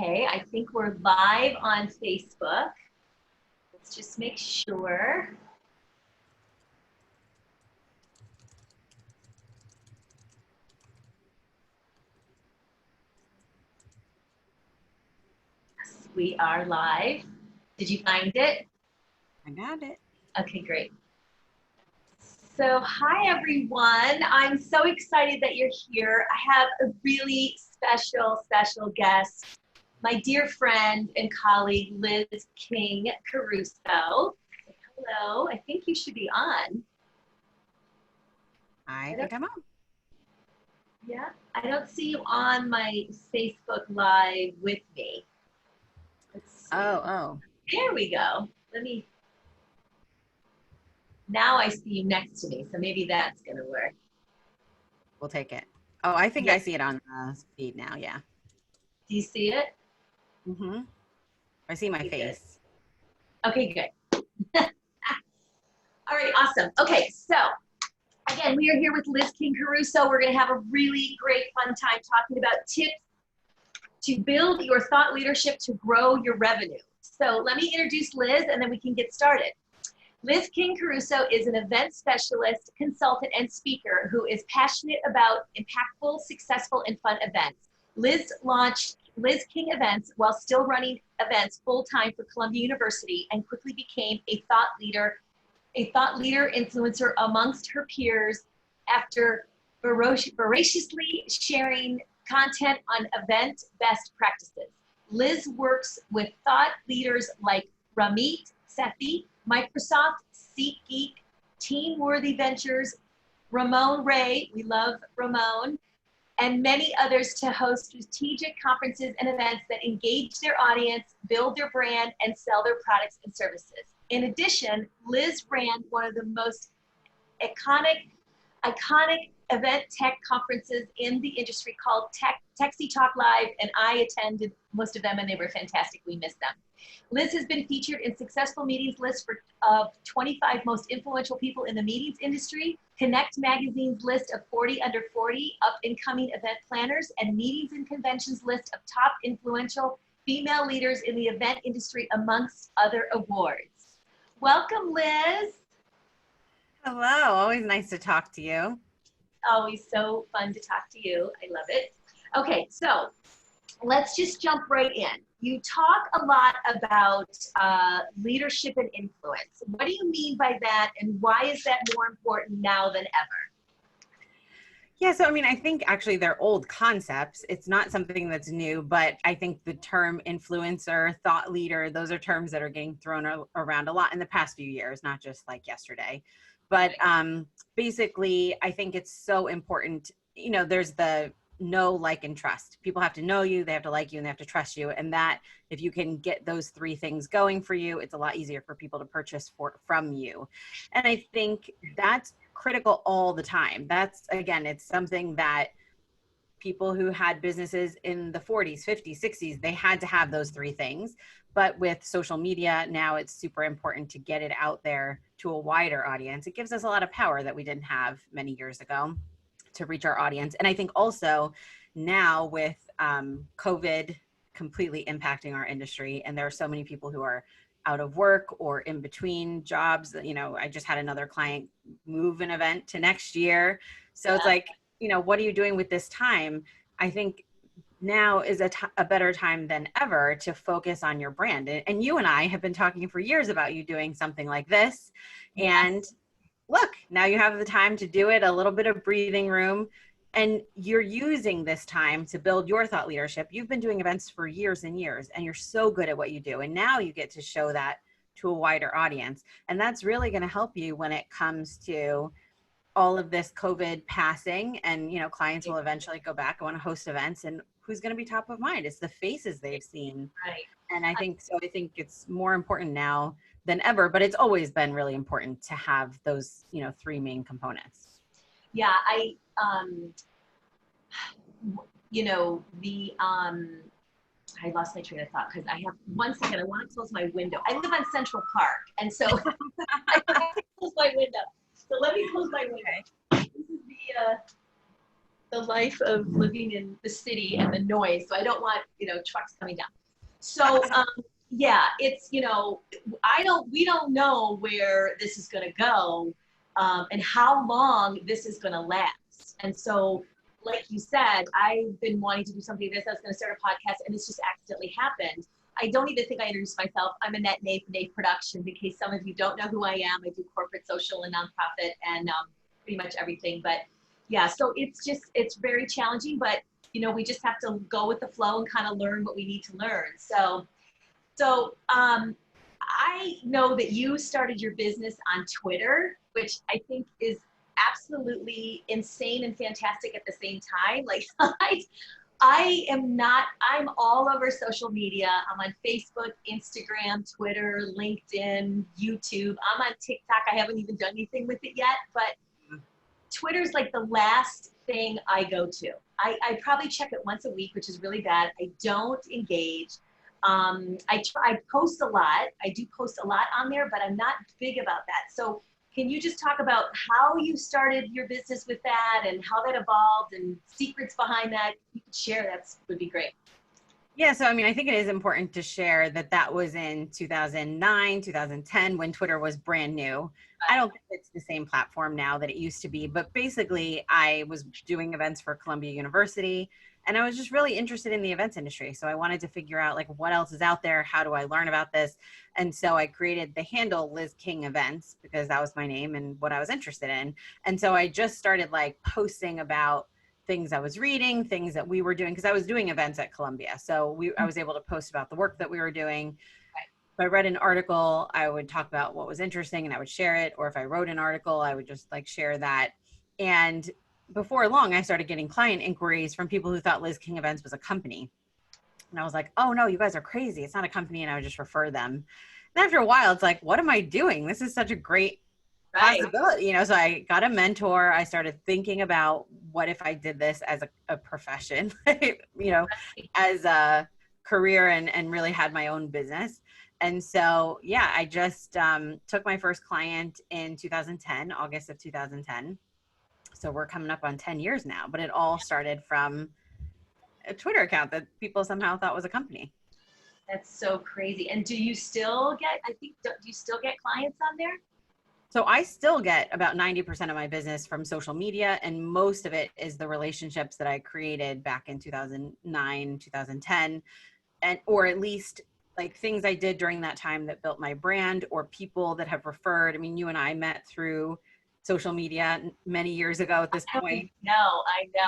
Okay, I think we're live on Facebook. Let's just make sure. Yes, we are live. Did you find it? I got it. Okay, great. So hi everyone. I'm so excited that you're here. I have a really special guest, my dear friend and colleague, Liz King Caruso. Hello, I think you should be on. I think I'm on. Yeah, I don't see you on my Facebook Live with me. Let's see. Oh. There we go. Now I see you next to me, so maybe that's gonna work. We'll take it. Oh, I think Yeah. I see it on the feed now. Yeah. Do you see it? Mm-hmm. I see my Okay, face. Good. Okay, good. All right, awesome. Okay, so again, we are here with Liz King Caruso. We're gonna have a really great fun time talking about tips to build your thought leadership to grow your revenue. So let me introduce Liz and then we can get started. Liz King Caruso is an event specialist, consultant, and speaker who is passionate about impactful, successful, and fun events. Liz launched Liz King Events while still running events full-time for Columbia University and quickly became a thought leader influencer amongst her peers after voraciously sharing content on event best practices. Liz works with thought leaders like Ramit Sethi, Microsoft, SeatGeek, Teamworthy Ventures, Ramon Ray, we love Ramon, and many others to host strategic conferences and events that engage their audience, build their brand, and sell their products and services. In addition, Liz ran one of the most iconic event tech conferences in the industry called techsytalk Live, and I attended most of them and they were fantastic. We missed them. Liz has been featured in Successful Meetings list of 25 most influential people in the meetings industry, Connect Magazine's list of 40 under 40 up-and-coming event planners, and Meetings and Conventions list of top influential female leaders in the event industry, amongst other awards. Welcome, Liz. Hello. Always nice to talk to you. Always so fun to talk to you. I love it. Okay, so let's just jump right in. You talk a lot about leadership and influence. What do you mean by that, and why is that more important now than ever? Yeah, so I mean, I think actually they're old concepts. It's not something that's new, but I think the term influencer, thought leader, those are terms that are getting thrown around a lot in the past few years, not just like yesterday. But basically, I think it's so important. You know, there's the know, like, and trust. People have to know you, they have to like you, and they have to trust you. And that, if you can get those three things going for you, it's a lot easier for people to purchase from you. And I think that's critical all the time. That's, again, it's something that people who had businesses in the 40s, 50s, 60s, they had to have those three things. But with social media, now it's super important to get it out there to a wider audience. It gives us a lot of power that we didn't have many years ago to reach our audience. And I think also now with COVID completely impacting our industry, and there are so many people who are out of work or in between jobs. You know, I just had another client move an event to next year. So it's like, you know, what are you doing with this time? I think now is a better time than ever to focus on your brand. And you and I have been talking for years about you doing something like this. And look, now you have the time to do it, a little bit of breathing room, and you're using this time to build your thought leadership. You've been doing events for years and years, and you're so good at what you do. And now you get to show that to a wider audience. And that's really going to help you when it comes to all of this COVID passing, and, you know, clients will eventually go back and want to host events, and who's going to be top of mind? It's the faces they've seen. Right. And I think it's more important now than ever, but it's always been really important to have those, you know, three main components. Yeah, you know, I lost my train of thought because I have, one second, I want to close my window. I live on Central Park, and so I have to close my window. So let me close my window. This is the life of living in the city and the noise. So I don't want, trucks coming down. So, yeah, it's, we don't know where this is going to go, and how long this is going to last. And so, like you said, I've been wanting to do something like this. I was going to start a podcast, and this just accidentally happened. I don't even think I introduced myself. I'm Annette Naif Productions. In case some of you don't know who I am, I do corporate, social, and nonprofit, and pretty much everything. But yeah, so it's very challenging, but we just have to go with the flow and kind of learn what we need to learn. So I know that you started your business on Twitter, which I think is absolutely insane and fantastic at the same time. Like I'm all over social media. I'm on Facebook, Instagram, Twitter, LinkedIn, YouTube. I'm on TikTok. I haven't even done anything with it yet, but Twitter's like the last thing I go to. I probably check it once a week, which is really bad. I don't engage. I post a lot. I do post a lot on there, but I'm not big about that. So can you just talk about how you started your business with that and how that evolved and secrets behind that? If you could share, that would be great. Yeah, so I think it is important to share that was in 2009, 2010, when Twitter was brand new. I don't think it's the same platform now that it used to be, but basically I was doing events for Columbia University, and I was just really interested in the events industry. So I wanted to figure out like what else is out there, how do I learn about this? And so I created the handle Liz King Events because that was my name and what I was interested in. And so I just started like posting about things I was reading, things that we were doing, because I was doing events at Columbia. So I was able to post about the work that we were doing. If I read an article, I would talk about what was interesting and I would share it. Or if I wrote an article, I would just like share that. And before long, I started getting client inquiries from people who thought Liz King Events was a company. And I was like, oh no, you guys are crazy. It's not a company. And I would just refer them. And after a while, it's like, what am I doing? This is such a great possibility, so I got a mentor. I started thinking about what if I did this as a profession, as a career and really had my own business. And so, yeah, I just took my first client in 2010, August of 2010. So we're coming up on 10 years now, but it all started from a Twitter account that people somehow thought was a company. That's so crazy. And do you still get clients on there? So I still get about 90% of my business from social media, and most of it is the relationships that I created back in 2009, 2010, or at least like things I did during that time that built my brand, or people that have referred. I mean, you and I met through social media many years ago at this point. I know.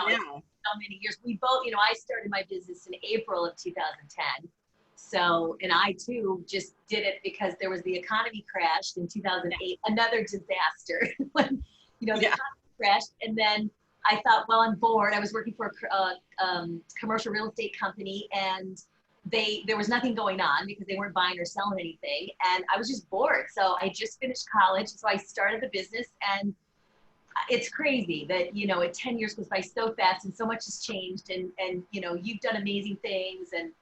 It's so many years. We both, I started my business in April of 2010. So, and I too just did it because there was the economy crashed in 2008, another disaster when, the economy crashed. And then I thought, well, I'm bored. I was working for a commercial real estate company, and there was nothing going on because they weren't buying or selling anything. And I was just bored. So I just finished college. So I started the business, and it's crazy that, 10 years goes by so fast and so much has changed. And you've done amazing things. And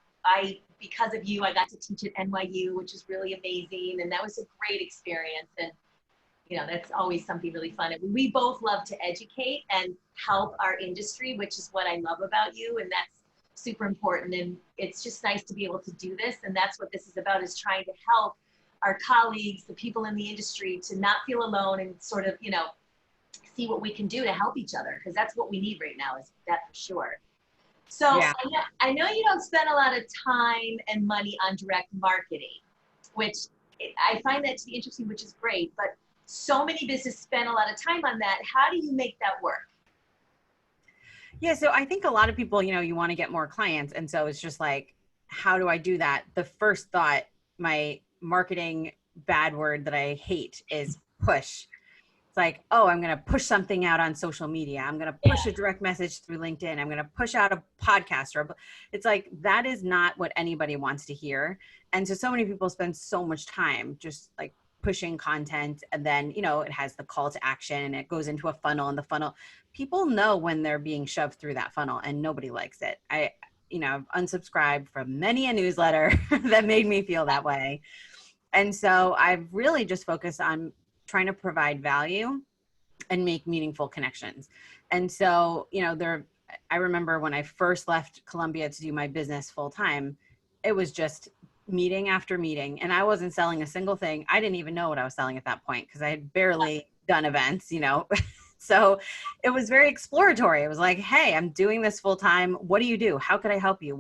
because of you, I got to teach at NYU, which is really amazing. And that was a great experience. And, that's always something really fun. And we both love to educate and help our industry, which is what I love about you. And that's super important. And it's just nice to be able to do this. And that's what this is about, is trying to help our colleagues, the people in the industry, to not feel alone and sort of, see what we can do to help each other. Because that's what we need right now, is that for sure. So yeah. I know you don't spend a lot of time and money on direct marketing, which I find that to be interesting, which is great, but so many businesses spend a lot of time on that. How do you make that work? Yeah, so I think a lot of people, you want to get more clients. And so it's just like, how do I do that? The first thought, my marketing bad word that I hate is push. It's like, oh, I'm going to push something out on social media. I'm going to push a direct message through LinkedIn. I'm going to push out a podcast. It's like, that is not what anybody wants to hear. And so many people spend so much time just like pushing content. And then, it has the call to action and it goes into a funnel, and the funnel, people know when they're being shoved through that funnel, and nobody likes it. I've unsubscribed from many a newsletter that made me feel that way. And so I've really just focused on trying to provide value and make meaningful connections. And so, I remember when I first left Columbia to do my business full time, it was just meeting after meeting, and I wasn't selling a single thing. I didn't even know what I was selling at that point because I had barely done events, So it was very exploratory. It was like, hey, I'm doing this full time. What do you do? How could I help you?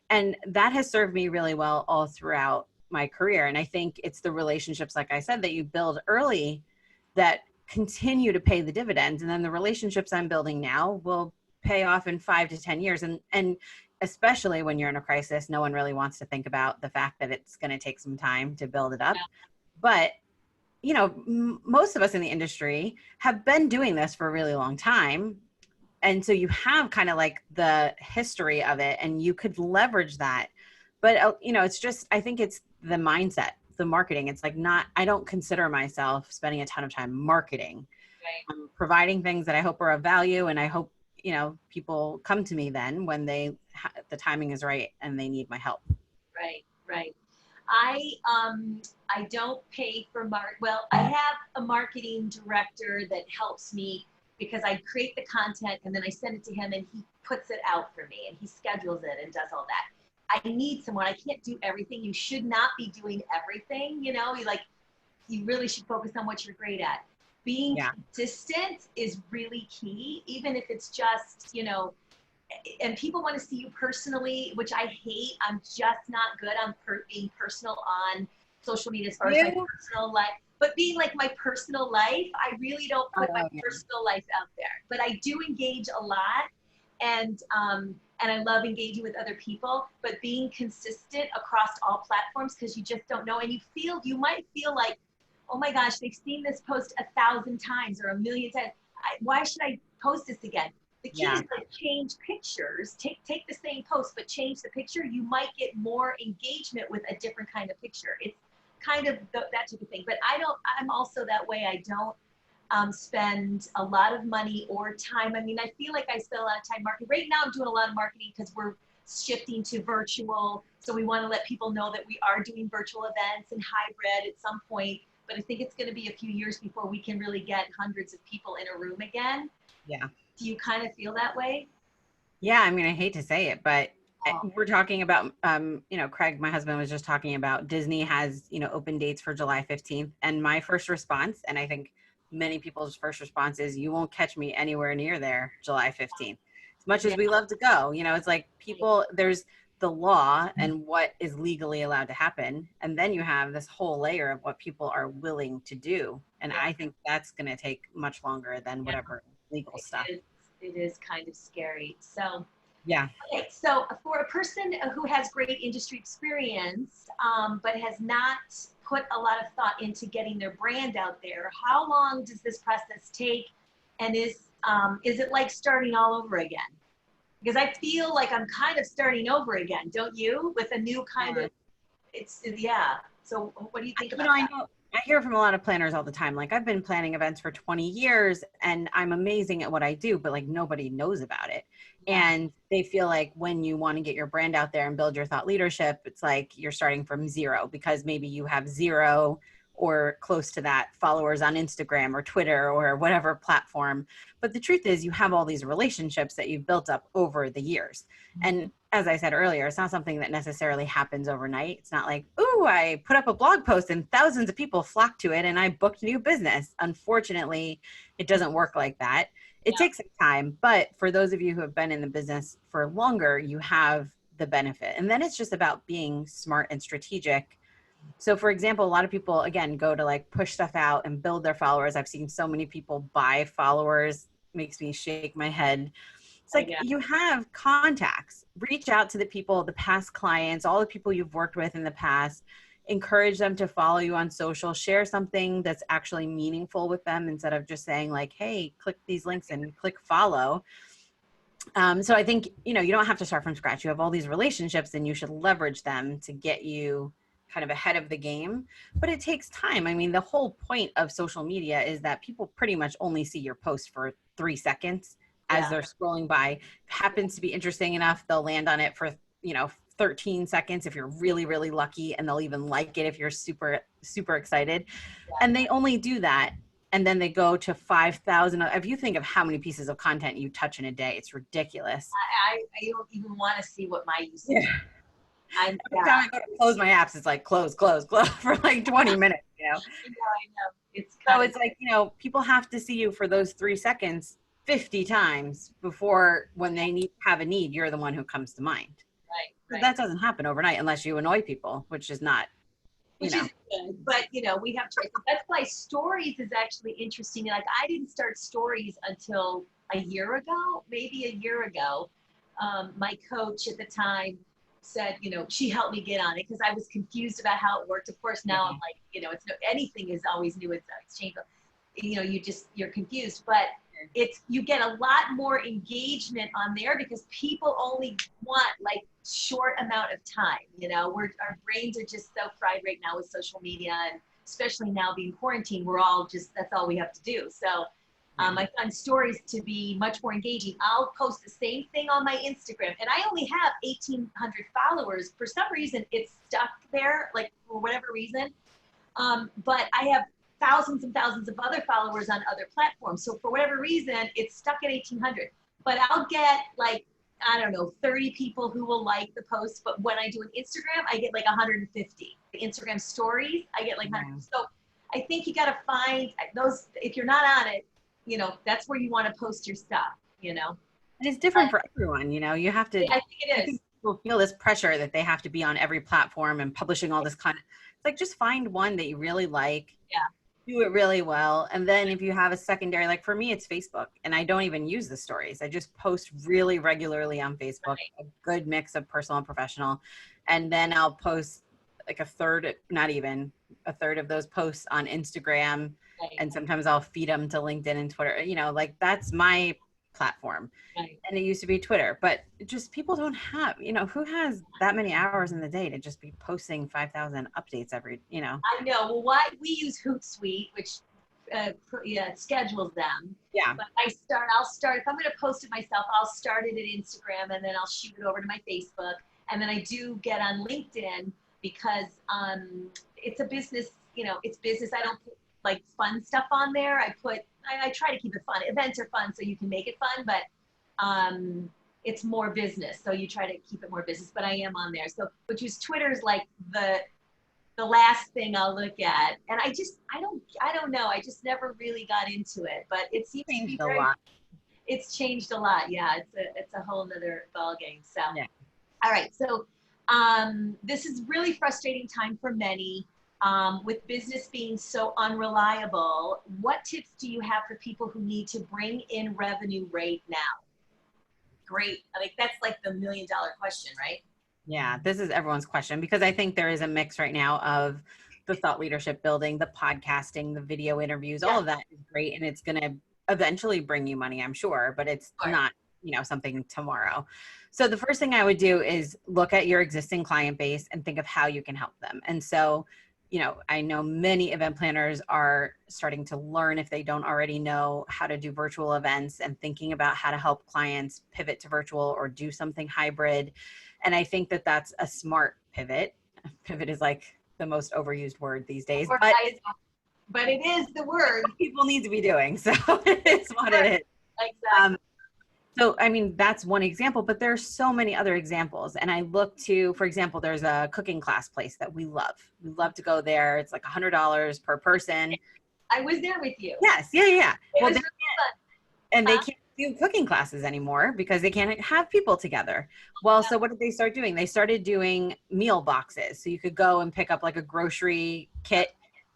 And that has served me really well all throughout my career. And I think it's the relationships, like I said, that you build early that continue to pay the dividends. And then the relationships I'm building now will pay off in 5 to 10 years. And especially when you're in a crisis, no one really wants to think about the fact that it's going to take some time to build it up. But most of us in the industry have been doing this for a really long time. And so you have kind of like the history of it, and you could leverage that. But, it's just, I think it's the mindset, the marketing. It's like I don't consider myself spending a ton of time marketing. Right. I'm providing things that I hope are of value. And I hope, people come to me then when the timing is right and they need my help. Right, right. I don't pay for well, I have a marketing director that helps me because I create the content and then I send it to him and he puts it out for me and he schedules it and does all that. I need someone. I can't do everything. You should not be doing everything. You really should focus on what you're great at. Being consistent is really key, even if it's just, and people want to see you personally, which I hate. I'm just not good on being personal on social media as far as my personal life. But being like my personal life, I really don't put my personal life out there. But I do engage a lot, and I love engaging with other people. But being consistent across all platforms, because you just don't know, and you might feel like, oh my gosh, they've seen this post 1,000 times or 1,000,000 times. Why should I post this again? The key is to change pictures. Take the same post, but change the picture. You might get more engagement with a different kind of picture. It's kind of that type of thing. But I'm also that way. I don't spend a lot of money or time. I mean, I feel like I spend a lot of time marketing. Right now, I'm doing a lot of marketing because we're shifting to virtual. So we want to let people know that we are doing virtual events and hybrid at some point. But I think it's going to be a few years before we can really get hundreds of people in a room again. Yeah. Do you kind of feel that way? Yeah. I mean, I hate to say it, but we're talking about, Craig, my husband, was just talking about Disney has, open dates for July 15th. And my first response, and I think many people's first response is, you won't catch me anywhere near there July 15th. As much as we love to go, it's like there's the law and what is legally allowed to happen. And then you have this whole layer of what people are willing to do. And I think that's going to take much longer than whatever legal stuff. It is kind of scary. So, yeah. Okay, so for a person who has great industry experience, but has not put a lot of thought into getting their brand out there, how long does this process take? And is it like starting all over again? Because I feel like I'm kind of starting over again, don't you? With a new kind of, So what do you think about that? I hear from a lot of planners all the time. Like, I've been planning events for 20 years and I'm amazing at what I do, but like nobody knows about it. And they feel like when you want to get your brand out there and build your thought leadership, it's like you're starting from zero because maybe you have zero or close to that followers on Instagram or Twitter or whatever platform. But the truth is you have all these relationships that you've built up over the years. And as I said earlier, it's not something that necessarily happens overnight. It's not like, ooh, I put up a blog post and thousands of people flocked to it and I booked new business. Unfortunately, it doesn't work like that. It takes some time, but for those of you who have been in the business for longer, you have the benefit. And then it's just about being smart and strategic. So for example, a lot of people, again, go to like push stuff out and build their followers. I've seen so many people buy followers, makes me shake my head. It's like you have contacts, reach out to the people, the past clients, all the people you've worked with in the past, encourage them to follow you on social, share something that's actually meaningful with them instead of just saying like, hey, click these links and click follow. So I think, you don't have to start from scratch. You have all these relationships and you should leverage them to get you kind of ahead of the game, but it takes time. I mean, the whole point of social media is that people pretty much only see your post for 3 seconds as they're scrolling by. Happens to be interesting enough, they'll land on it for, 13 seconds if you're really, really lucky, and they'll even like it if you're super, super excited. And they only do that. and then they go to 5,000. If you think of how many pieces of content you touch in a day, it's ridiculous. I don't even want to see what my usage is. Every time I go to close my apps, it's like close for like 20 minutes, you know? I know. It's like, you know, people have to see you for those 3 seconds 50 times before when they have a need, you're the one who comes to mind. Right. That doesn't happen overnight unless you annoy people, which is not, you know. Is good, but you know, we have choices. That's why stories is actually interesting. Like I didn't start stories until a year ago, maybe a year ago. My coach at the time said, you know, she helped me get on it because I was confused about how it worked. Of course, now I'm like, you know, anything is always new. It's changed. You know, you're confused, but you get a lot more engagement on there because people only want like short amount of time. You know, our brains are just so fried right now with social media, and especially now being quarantined, that's all we have to do. So I find stories to be much more engaging. I'll post the same thing on my Instagram, and I only have 1,800 followers. For some reason, it's stuck there, like for whatever reason. But I have thousands and thousands of other followers on other platforms. So for whatever reason, it's stuck at 1,800. But I'll get like, I don't know, 30 people who will like the post. But when I do an Instagram, I get like 150. The Instagram stories, I get like 100. So I think you got to find those, if you're not on it, you know, that's where you want to post your stuff, you know. And it's different for everyone, you know. You have to, I think it is. People feel this pressure that they have to be on every platform and publishing all this content. It's like, just find one that you really like. Yeah. Do it really well. And then if you have a secondary, like for me, it's Facebook, and I don't even use the stories. I just post really regularly on Facebook, a good mix of personal and professional. And then I'll post like not even a third of those posts on Instagram. And sometimes I'll feed them to LinkedIn and Twitter, you know, like that's my platform. And it used to be Twitter, but just people don't have, you know, who has that many hours in the day to just be posting 5,000 updates every, you know. I know. Well, why we use Hootsuite, which schedules them. Yeah. But I'll start, if I'm going to post it myself, I'll start it at Instagram, and then I'll shoot it over to my Facebook. And then I do get on LinkedIn because it's a business, you know, it's business. I don't put like fun stuff on there. I try to keep it fun. Events are fun, so you can make it fun, but it's more business. So you try to keep it more business, but I am on there. So, which is Twitter's like the last thing I'll look at. And I don't know. I just never really got into it, but it seems to be it's changed a lot. Yeah. It's a whole nother ball game. So, yeah. All right. So, this is really frustrating time for many. With business being so unreliable, what tips do you have for people who need to bring in revenue right now? Great. I think that's like the $1 million question, right? Yeah, this is everyone's question, because I think there is a mix right now of the thought leadership building, the podcasting, the video interviews, all of that is great. And it's going to eventually bring you money, I'm sure, but it's not, you know, something tomorrow. So the first thing I would do is look at your existing client base and think of how you can help them. And so, you know, I know many event planners are starting to learn, if they don't already know, how to do virtual events and thinking about how to help clients pivot to virtual or do something hybrid. And I think that that's a smart pivot. Pivot is like the most overused word these days, but it is the word people need to be doing. So it's what it is. Exactly. So, I mean, that's one example, but there's so many other examples. And I look to, for example, there's a cooking class place that we love. We love to go there. It's like $100 per person. I was there with you. Yes. Yeah. Well, really fun. And they can't do cooking classes anymore because they can't have people together. Well, so what did they start doing? They started doing meal boxes. So you could go and pick up like a grocery kit.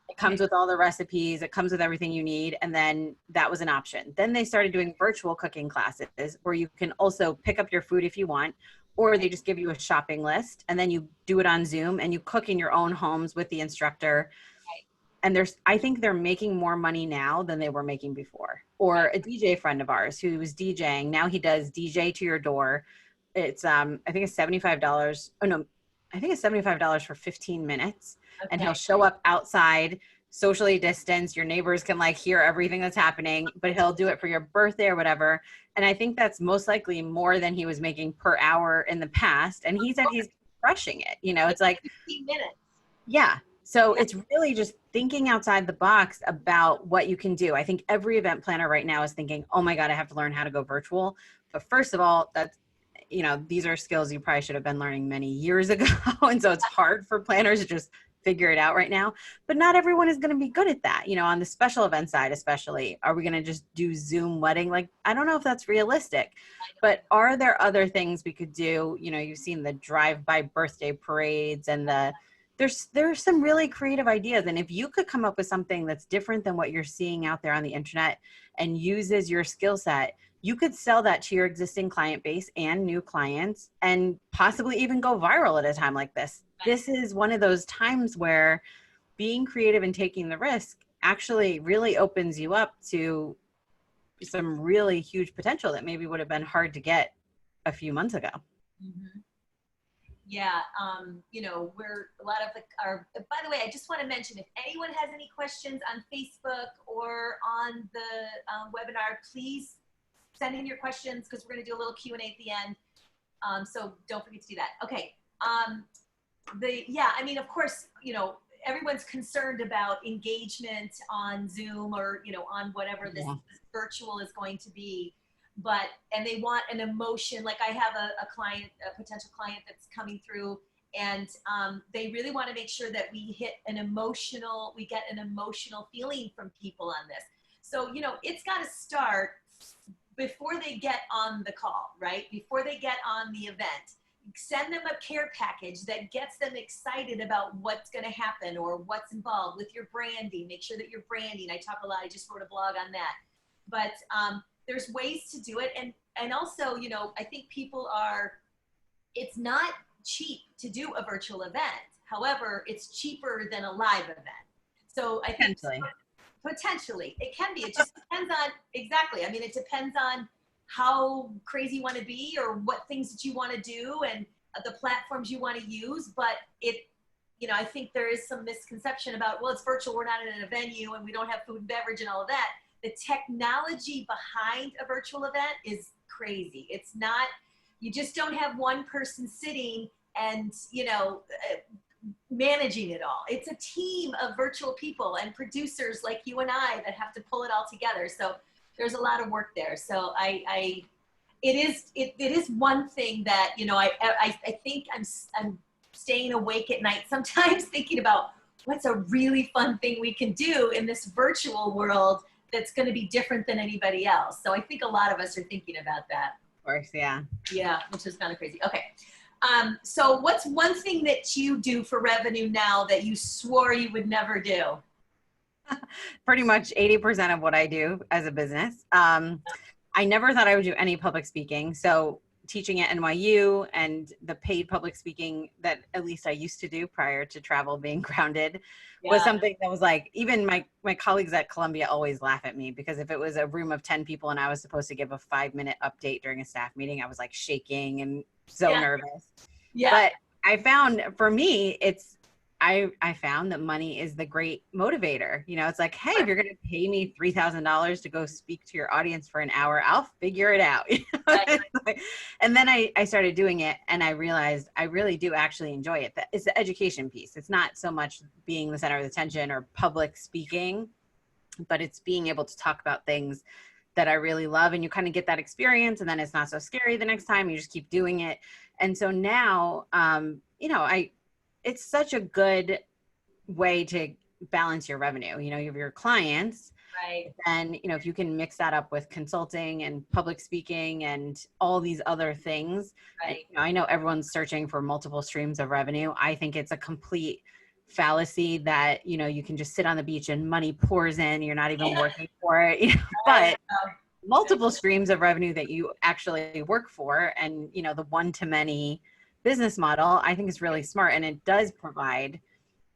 It comes with all the recipes. It comes with everything you need. And then that was an option. Then they started doing virtual cooking classes where you can also pick up your food if you want, or they just give you a shopping list and then you do it on Zoom and you cook in your own homes with the instructor. And I think they're making more money now than they were making before. Or a DJ friend of ours who was DJing. Now he does DJ to your door. It's, I think it's $75. Oh no, I think it's $75 for 15 minutes. Okay. And he'll show up outside, socially distanced. Your neighbors can like hear everything that's happening, but he'll do it for your birthday or whatever. And I think that's most likely more than he was making per hour in the past. And he said he's crushing it. You know, it's like 15 minutes. Yeah. So it's really just thinking outside the box about what you can do. I think every event planner right now is thinking, oh my God, I have to learn how to go virtual. But first of all, that's, these are skills you probably should have been learning many years ago. And so it's hard for planners to just figure it out right now. But not everyone is going to be good at that. On the special event side, especially, are we going to just do Zoom wedding? Like, I don't know if that's realistic, but are there other things we could do? You've seen the drive-by birthday parades and there's some really creative ideas. And if you could come up with something that's different than what you're seeing out there on the internet and uses your skill set, you could sell that to your existing client base and new clients and possibly even go viral at a time like this. This is one of those times where being creative and taking the risk actually really opens you up to some really huge potential that maybe would have been hard to get a few months ago. Mm-hmm. Yeah, we're a lot of by the way, I just want to mention, if anyone has any questions on Facebook or on the webinar, please send in your questions because we're going to do a little Q&A at the end. So don't forget to do that. Okay. Of course, everyone's concerned about engagement on Zoom or, on whatever this virtual is going to be. And they want an emotion. Like I have a potential client that's coming through, and they really want to make sure that we get an emotional feeling from people on this. So, it's got to start before they get on the call, right? Before they get on the event. Send them a care package that gets them excited about what's going to happen or what's involved with your branding. Make sure that you're branding. I talk a lot. I just wrote a blog on that. But there's ways to do it. And also, I think it's not cheap to do a virtual event. However, it's cheaper than a live event. So I think potentially it can be. It just depends on, exactly. I mean, it depends on how crazy you want to be or what things that you want to do and the platforms you want to use. But I think there is some misconception about, well, it's virtual, we're not in a venue and we don't have food and beverage and all of that. The technology behind a virtual event is crazy. It's not, you just don't have one person sitting and, managing it all. It's a team of virtual people and producers like you and I that have to pull it all together. So there's a lot of work there. So it is one thing that, I think I'm staying awake at night sometimes thinking about what's a really fun thing we can do in this virtual world that's going to be different than anybody else. So I think a lot of us are thinking about that. Of course, yeah. Yeah, which is kind of crazy. Okay. So what's one thing that you do for revenue now that you swore you would never do? Pretty much 80% of what I do as a business. I never thought I would do any public speaking. So teaching at NYU and the paid public speaking that at least I used to do prior to travel being grounded was something that was like, even my colleagues at Columbia always laugh at me because if it was a room of 10 people and I was supposed to give a 5-minute update during a staff meeting, I was like shaking and so nervous. Yeah. But I found for me, I found that money is the great motivator. It's like, hey, if you're going to pay me $3,000 to go speak to your audience for an hour, I'll figure it out. And then I started doing it and I realized I really do actually enjoy it. It's the education piece. It's not so much being the center of attention or public speaking, but it's being able to talk about things that I really love. And you kind of get that experience and then it's not so scary the next time. You just keep doing it. And so now, it's such a good way to balance your revenue. You have your clients, right? And, if you can mix that up with consulting and public speaking and all these other things, right? I know everyone's searching for multiple streams of revenue. I think it's a complete fallacy that, you can just sit on the beach and money pours in. You're not even working for it, but multiple streams of revenue that you actually work for. And, the one-to-many business model, I think is really smart. And it does provide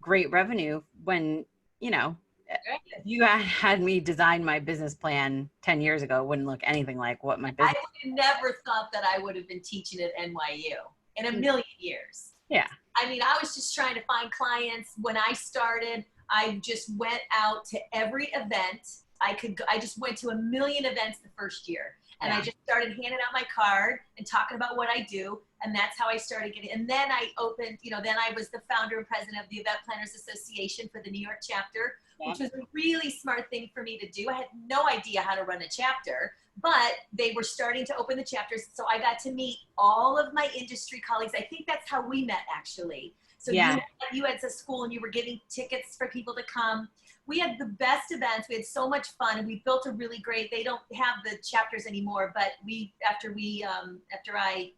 great revenue when, if you had me design my business plan 10 years ago, it wouldn't look anything like what my business. I never thought that I would have been teaching at NYU in a million years. Yeah. I mean, I was just trying to find clients. When I started, I just went out to every event I could go. I just went to a million events the first year. And I just started handing out my card and talking about what I do. And that's how I started getting, and then I opened, then I was the founder and president of the Event Planners Association for the New York chapter, which was a really smart thing for me to do. I had no idea how to run a chapter, but they were starting to open the chapters. So I got to meet all of my industry colleagues. I think that's how we met, actually. So you had a school and you were giving tickets for people to come. We had the best events. We had so much fun, and we built a really great, they don't have the chapters anymore, but after I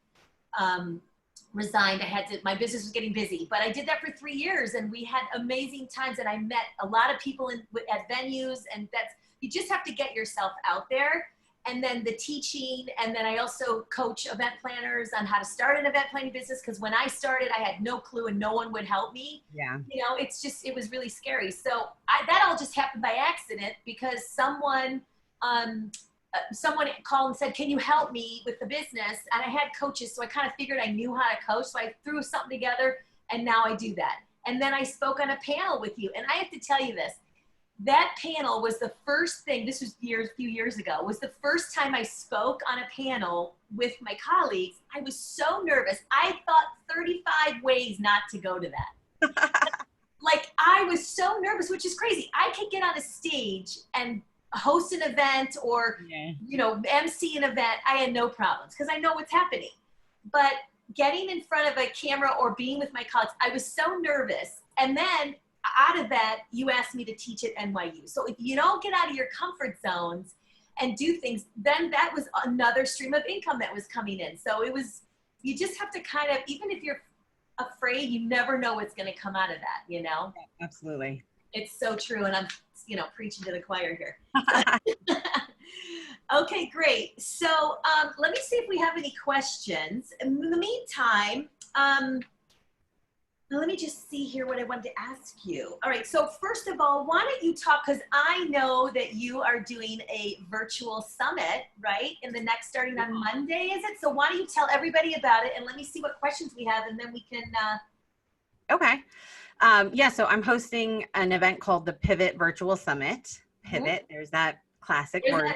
resigned, my business was getting busy, but I did that for 3 years, and we had amazing times, and I met a lot of people at venues, and you just have to get yourself out there. And then the teaching, and then I also coach event planners on how to start an event planning business, because when I started, I had no clue and no one would help me. Yeah. It was really scary. So that all just happened by accident, because someone called and said, can you help me with the business? And I had coaches, so I kind of figured I knew how to coach. So I threw something together, and now I do that. And then I spoke on a panel with you. And I have to tell you this, that panel was the first thing, this was a few years ago, was the first time I spoke on a panel with my colleagues. I was so nervous. I thought 35 ways not to go to that. I was so nervous, which is crazy. I could get on a stage and host an event or, MC an event. I had no problems because I know what's happening. But getting in front of a camera or being with my colleagues, I was so nervous. And then out of that, you asked me to teach at NYU. So if you don't get out of your comfort zones and do things, then that was another stream of income that was coming in. So you just have to kind of, even if you're afraid, you never know what's going to come out of that, Yeah, absolutely. It's so true. And I'm, preaching to the choir here. Okay, great. So let me see if we have any questions. In the meantime, let me just see here what I wanted to ask you. All right, so first of all, why don't you talk, because I know that you are doing a virtual summit, right? Starting on Monday, is it? So why don't you tell everybody about it, and let me see what questions we have, and then we can. Okay. So I'm hosting an event called the Pivot Virtual Summit. Pivot, there's that classic word.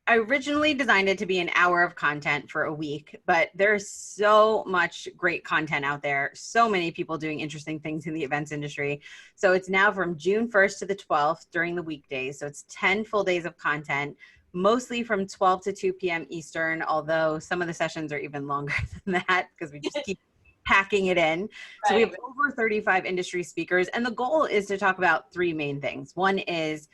I originally designed it to be an hour of content for a week, but there's so much great content out there. So many people doing interesting things in the events industry. So it's now from June 1st to the 12th during the weekdays. So it's 10 full days of content, mostly from 12 to 2 p.m. Eastern, although some of the sessions are even longer than that because we just keep packing it in. Right. So we have over 35 industry speakers, and the goal is to talk about three main things. One is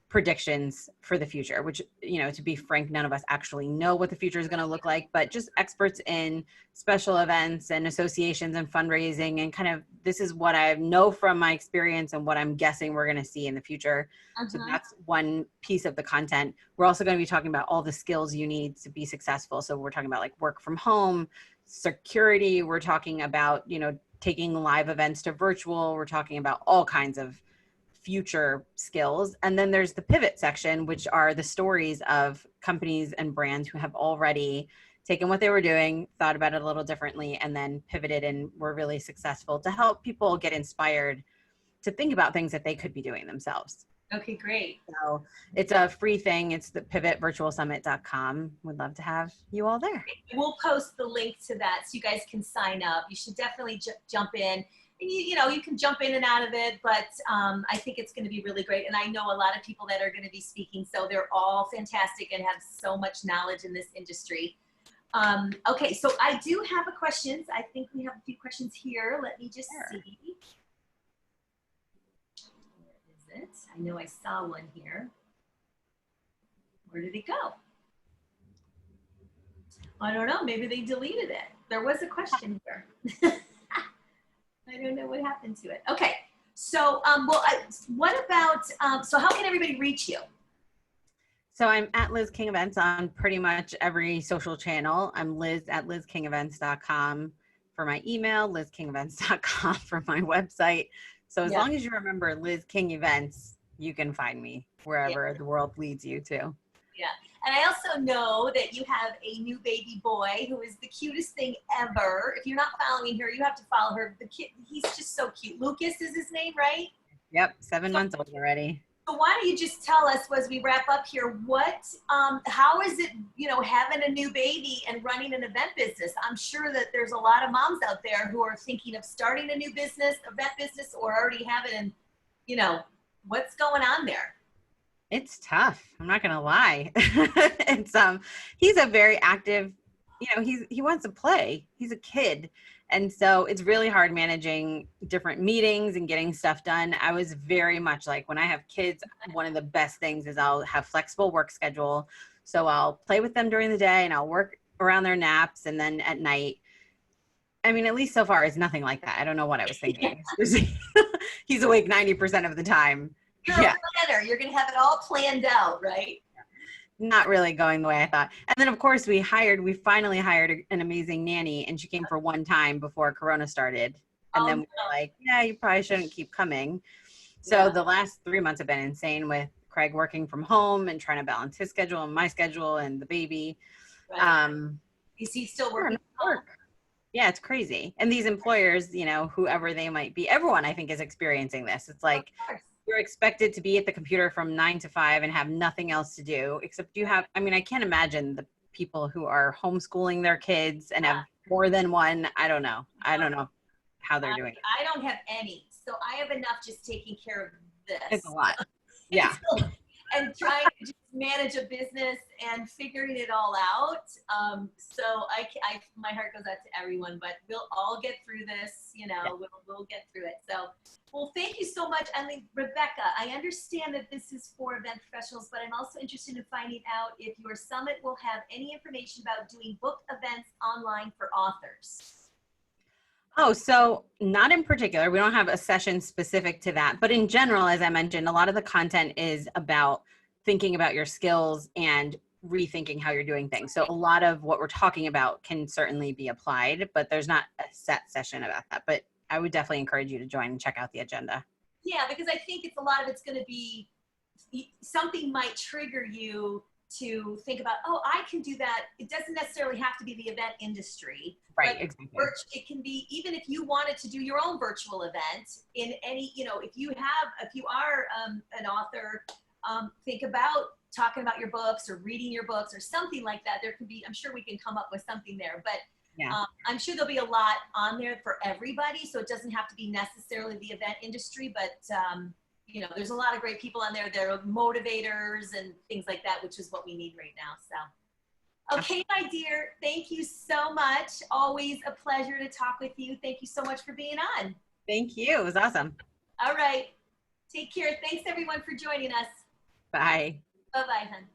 predictions for the future, which, to be frank, none of us actually know what the future is going to look like, but just experts in special events and associations and fundraising, and kind of, this is what I know from my experience and what I'm guessing we're going to see in the future. So that's one piece of the content. We're also going to be talking about all the skills you need to be successful. So we're talking about work from home, security. We're talking about, taking live events to virtual. We're talking about all kinds of future skills. And then there's the pivot section, which are the stories of companies and brands who have already taken what they were doing, thought about it a little differently, and then pivoted and were really successful, to help people get inspired to think about things that they could be doing themselves. Okay, great. So it's a free thing. It's the pivotvirtualsummit.com. Would love to have you all there. We'll post the link to that so you guys can sign up. You should definitely jump in. And you can jump in and out of it, but I think it's going to be really great. And I know a lot of people that are going to be speaking, so they're all fantastic and have so much knowledge in this industry. Okay, so I do have a questions. I think we have a few questions here. Let me just see. Where is it? I know I saw one here. Where did it go? I don't know. Maybe they deleted it. There was a question here. I don't know what happened to it. Okay, so what about, so how can everybody reach you? So I'm at Liz King Events on pretty much every social channel. I'm Liz at lizkingevents.com for my email, lizkingevents.com for my website. So as long as you remember Liz King Events, you can find me wherever the world leads you to. Yeah. And I also know that you have a new baby boy who is the cutest thing ever. If you're not following her, you have to follow her. The kid, he's just so cute. Lucas is his name, right? Yep, 7 months old already. So why don't you just tell us as we wrap up here, how is it, having a new baby and running an event business? I'm sure that there's a lot of moms out there who are thinking of starting a new event business, or already have it, and, what's going on there? It's tough. I'm not going to lie. It's, he's a very active, he wants to play. He's a kid. And so it's really hard managing different meetings and getting stuff done. I was very much like, when I have kids, one of the best things is I'll have flexible work schedule. So I'll play with them during the day and I'll work around their naps. And then at night, I mean, at least so far, it's nothing like that. I don't know what I was thinking. He's awake 90% of the time. You're a planner. You're going to have it all planned out, right? Not really going the way I thought. And then of course we finally hired an amazing nanny, and she came for one time before Corona started. And then we were like, yeah, you probably shouldn't keep coming. So the last 3 months have been insane with Craig working from home and trying to balance his schedule and my schedule and the baby. Right. Is he still working? Yeah, it's crazy. And these employers, whoever they might be, everyone I think is experiencing this. It's like, you're expected to be at the computer from 9 to 5 and have nothing else to do, except I can't imagine the people who are homeschooling their kids and have more than one. I don't know how they're doing it. I don't have any. So I have enough just taking care of this. It's a lot. Yeah. And trying to just manage a business and figuring it all out. So my heart goes out to everyone, but we'll all get through this, we'll get through it. So, well, thank you so much. I mean, Rebecca, I understand that this is for event professionals, but I'm also interested in finding out if your summit will have any information about doing book events online for authors. Oh, so not in particular. We don't have a session specific to that, but in general, as I mentioned, a lot of the content is about thinking about your skills and rethinking how you're doing things. So a lot of what we're talking about can certainly be applied, but there's not a set session about that. But I would definitely encourage you to join and check out the agenda. Yeah, because I think a lot of it's going to be, something might trigger you to think about, I can do that. It doesn't necessarily have to be the event industry. Right, exactly. It can be, even if you wanted to do your own virtual event in any, if you are an author, think about talking about your books or reading your books or something like that. There could be, I'm sure we can come up with something there, but I'm sure there'll be a lot on there for everybody. So it doesn't have to be necessarily the event industry, but there's a lot of great people on there. There are motivators and things like that, which is what we need right now. So, okay, my dear, thank you so much. Always a pleasure to talk with you. Thank you so much for being on. Thank you. It was awesome. All right. Take care. Thanks everyone for joining us. Bye. Bye-bye, hon.